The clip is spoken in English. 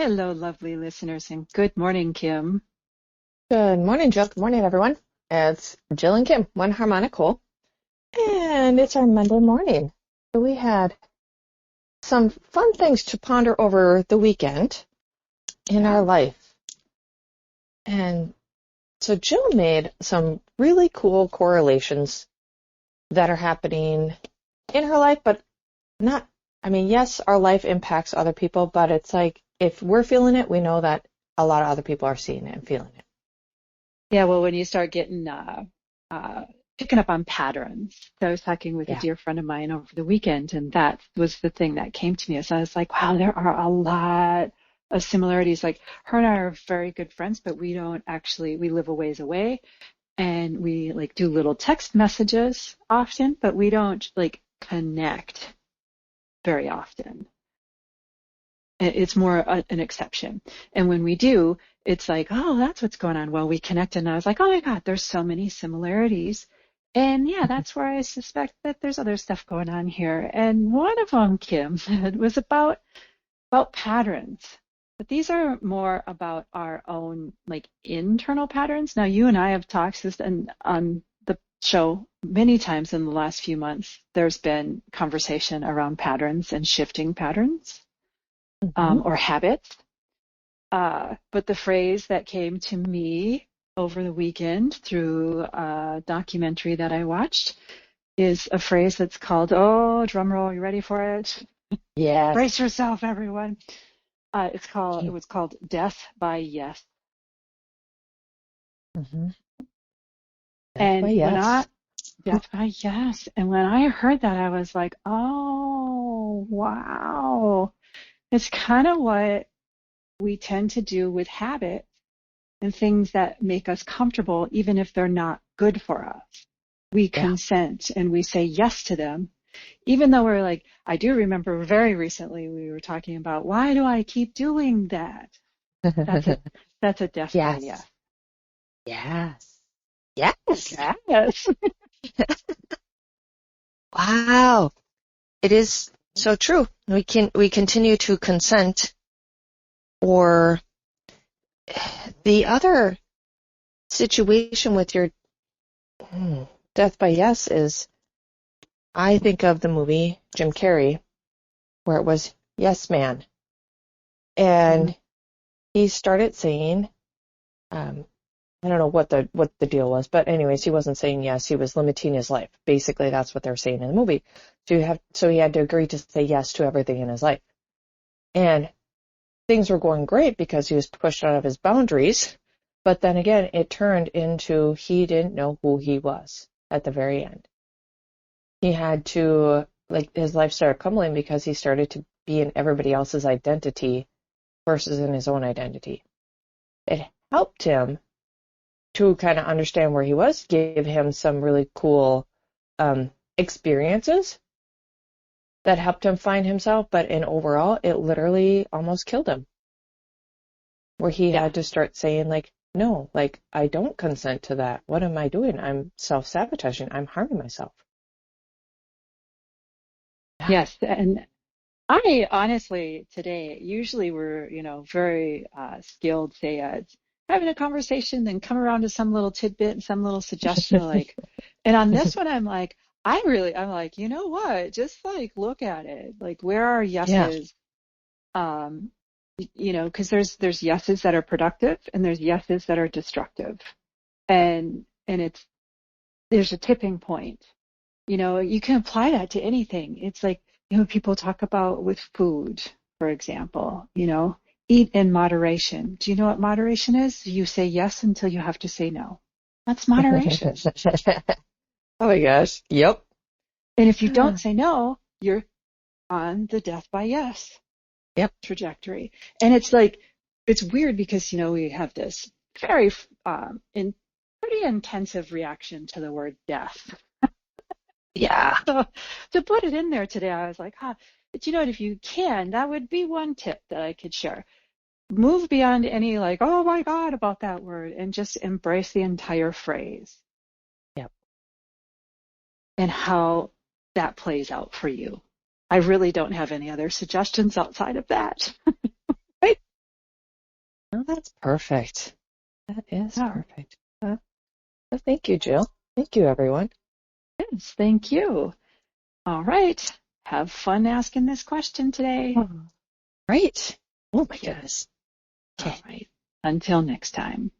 Hello, lovely listeners, and good morning, Kim. Good morning, Jill. Good morning, everyone. It's Jill and Kim, one harmonic whole, and it's our Monday morning. So we had some fun things to ponder over the weekend in Yeah. our life. And so Jill made some really cool correlations that are happening in her life, but not, yes, our life impacts other people, but it's like if we're feeling it, we know that a lot of other people are seeing it and feeling it. Yeah, well, when you start getting uh, picking up on patterns. So I was talking with a Yeah. dear friend of mine over the weekend, and that was the thing that came to me. So I was like, wow, there are a lot of similarities. Like her and I are very good friends, but we live a ways away, and we like do little text messages often, but we don't like connect very often. It's more an exception. And when we do, it's like, oh, that's what's going on. Well, we connected, and I was like, oh my God, there's so many similarities. And yeah, that's where I suspect that there's other stuff going on here. And one of them, Kim, was about patterns. But these are more about our own like internal patterns. Now, you and I have talked this and on the show many times in the last few months. There's been conversation around patterns and shifting patterns Hmm. or habits. But the phrase that came to me over the weekend through a documentary that I watched is a phrase that's called, oh, drum roll, you ready for it? Yes. Brace yourself, everyone. It Okay. was called Death by Yes. Hmm. Death by And yes. Death by Yes. And when I heard that, I was like, oh, wow. It's kind of what we tend to do with habit and things that make us comfortable, even if they're not good for us. We Yeah. consent and we say yes to them, even though we're like, I do remember very recently we were talking about, why do I keep doing that? That's a, that's a death by yes. Yes. Yes. Yes. Yes. Wow. It is so true. We continue to consent, or the other situation with your death by yes is, I think of the movie Jim Carrey where it was Yes Man, Mhm. and he started saying, um, I don't know what the deal was, but anyways, he wasn't saying yes. He was limiting his life. Basically, that's what they're saying in the movie. So he had to agree to say yes to everything in his life, and things were going great because he was pushed out of his boundaries. But then again, it turned into he didn't know who he was at the very end. He had to, like, his life started crumbling because he started to be in everybody else's identity versus in his own identity. It helped him to kind of understand where he was, gave him some really cool experiences that helped him find himself, but in overall, it literally almost killed him, where he Yeah. had to start saying, like, no, like, I don't consent to that. What am I doing? I'm self-sabotaging. I'm harming myself. Yeah. Yes. And I honestly today, usually we're, very skilled, say, having a conversation, then come around to some little tidbit and some little suggestion, like, and on this one, I'm like, you know what? Just like look at it. Like, where are Yeah. yeses? Um, because there's yeses that are productive and there's yeses that are destructive. And there's a tipping point. You can apply that to anything. It's like, people talk about with food, for example, eat in moderation. Do you know what moderation is? You say yes until you have to say no. That's moderation. Oh my gosh. Yep. And if you don't say no, you're on the death by yes Yep. trajectory. And it's like, it's weird because, we have this very, pretty intensive reaction to the word death. Yeah. So to put it in there today, I was like, but you know what, if you can, that would be one tip that I could share. Move beyond any like, oh my God, about that word and just embrace the entire phrase Yep. and how that plays out for you. I really don't have any other suggestions outside of that. Right. Oh, that's perfect. That is Yeah. perfect. Well, thank you, Jill. Thank you, everyone. Yes, thank you. All right. Have fun asking this question today. Oh, great. Oh my Yeah. goodness. All Okay. right. Until next time.